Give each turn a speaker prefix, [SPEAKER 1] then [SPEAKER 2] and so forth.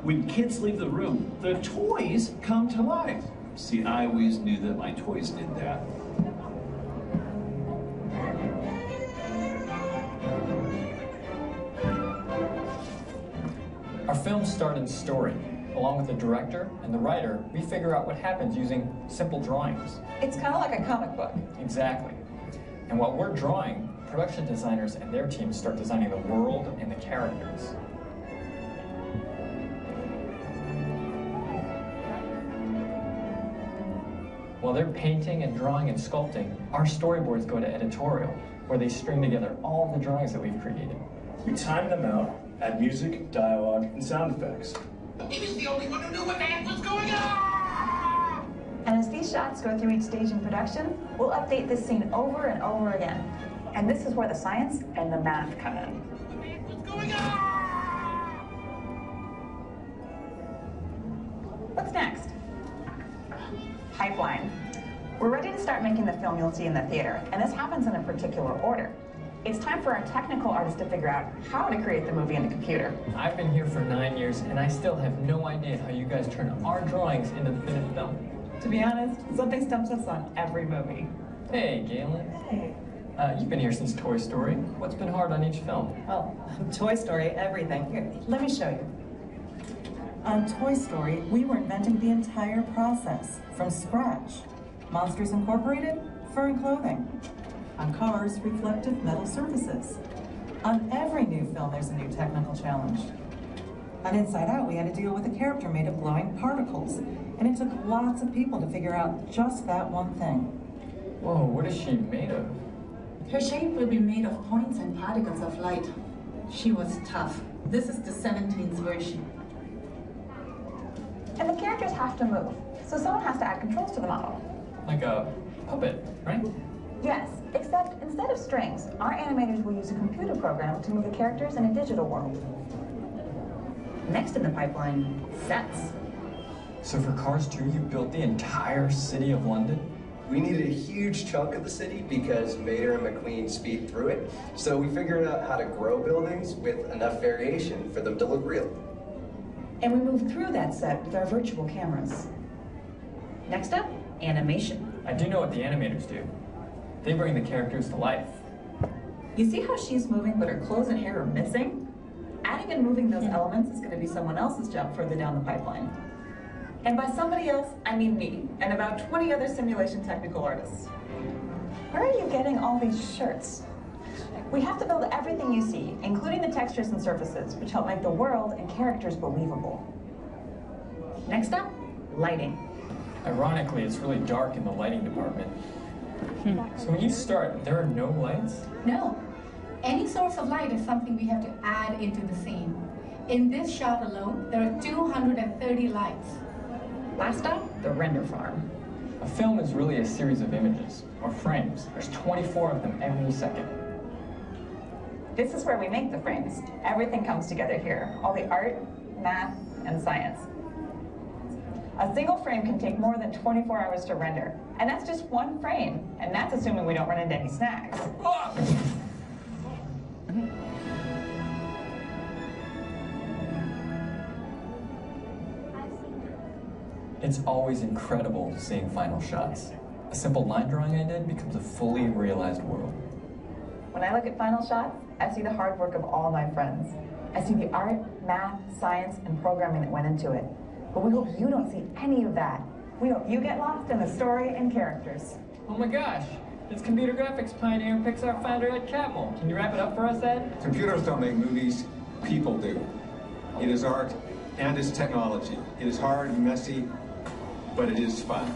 [SPEAKER 1] When kids leave the room, the toys come to life. See, I always knew that my toys did that.
[SPEAKER 2] Our films start in story. Along with the director and the writer, we figure out what happens using simple drawings.
[SPEAKER 3] It's kind of like a comic book.
[SPEAKER 2] Exactly. And while we're drawing, production designers and their teams start designing the world and the characters. While they're painting and drawing and sculpting, our storyboards go to editorial, where they string together all the drawings that we've created.
[SPEAKER 4] We time them out, add music, dialogue, and sound effects.
[SPEAKER 5] He was the only one who knew what the heck was going on!
[SPEAKER 3] And as these shots go through each stage in production, we'll update this scene over and over again. And this is where the science and the math come in.
[SPEAKER 5] What the heck was going on?
[SPEAKER 3] What's next? Pipeline. We're ready to start making the film you'll see in the theater, and this happens in a particular order. It's time for our technical artists to figure out how to create the movie in the computer.
[SPEAKER 2] I've been here for 9 years, and I still have no idea how you guys turn our drawings into the finished film.
[SPEAKER 3] To be honest, something stumps us on every movie.
[SPEAKER 2] Hey, Galen.
[SPEAKER 3] Hey.
[SPEAKER 2] You've been here since Toy Story. What's been hard on each film?
[SPEAKER 3] Well, Toy Story, everything. Here, let me show you.
[SPEAKER 6] On Toy Story, we were inventing the entire process from scratch. Monsters Incorporated, fur and clothing. On Cars, reflective metal surfaces. On every new film, there's a new technical challenge. On Inside Out, we had to deal with a character made of glowing particles, and it took lots of people to figure out just that one thing.
[SPEAKER 2] Whoa, what is she made of?
[SPEAKER 7] Her shape will be made of points and particles of light. She was tough. This is the 17th version.
[SPEAKER 3] And the characters have to move, so someone has to add controls to the model.
[SPEAKER 2] Like a puppet, right?
[SPEAKER 3] Yes, except instead of strings, our animators will use a computer program to move the characters in a digital world. Next in the pipeline, sets.
[SPEAKER 2] So for Cars 2, you built the entire city of London?
[SPEAKER 8] We needed a huge chunk of the city because Mater and McQueen speed through it, so we figured out how to grow buildings with enough variation for them to look real.
[SPEAKER 3] And we moved through that set with our virtual cameras. Next up, animation.
[SPEAKER 2] I do know what the animators do. They bring the characters to life.
[SPEAKER 3] You see how she's moving but her clothes and hair are missing? Adding and moving those elements is going to be someone else's job further down the pipeline. And by somebody else, I mean me, and about 20 other simulation technical artists. Where are you getting all these shirts? We have to build everything you see, including the textures and surfaces, which help make the world and characters believable. Next up, lighting.
[SPEAKER 2] Ironically, it's really dark in the lighting department. So when you start, there are no lights?
[SPEAKER 7] No. Any source of light is something we have to add into the scene. In this shot alone, there are 230 lights.
[SPEAKER 3] Last up, the render farm.
[SPEAKER 2] A film is really a series of images, or frames. There's 24 of them every second.
[SPEAKER 3] This is where we make the frames. Everything comes together here. All the art, math, and science. A single frame can take more than 24 hours to render. And that's just one frame. And that's assuming we don't run into any snags.
[SPEAKER 2] It's always incredible seeing final shots. A simple line drawing I did becomes a fully realized world.
[SPEAKER 3] When I look at final shots, I see the hard work of all my friends. I see the art, math, science, and programming that went into it. But we hope you don't see any of that. We hope you get lost in the story and characters.
[SPEAKER 2] Oh my gosh, it's computer graphics pioneer and Pixar founder Ed Catmull. Can you wrap it up for us, Ed?
[SPEAKER 9] Computers don't make movies, people do. It is art and it's technology. It is hard and messy, but it is fun.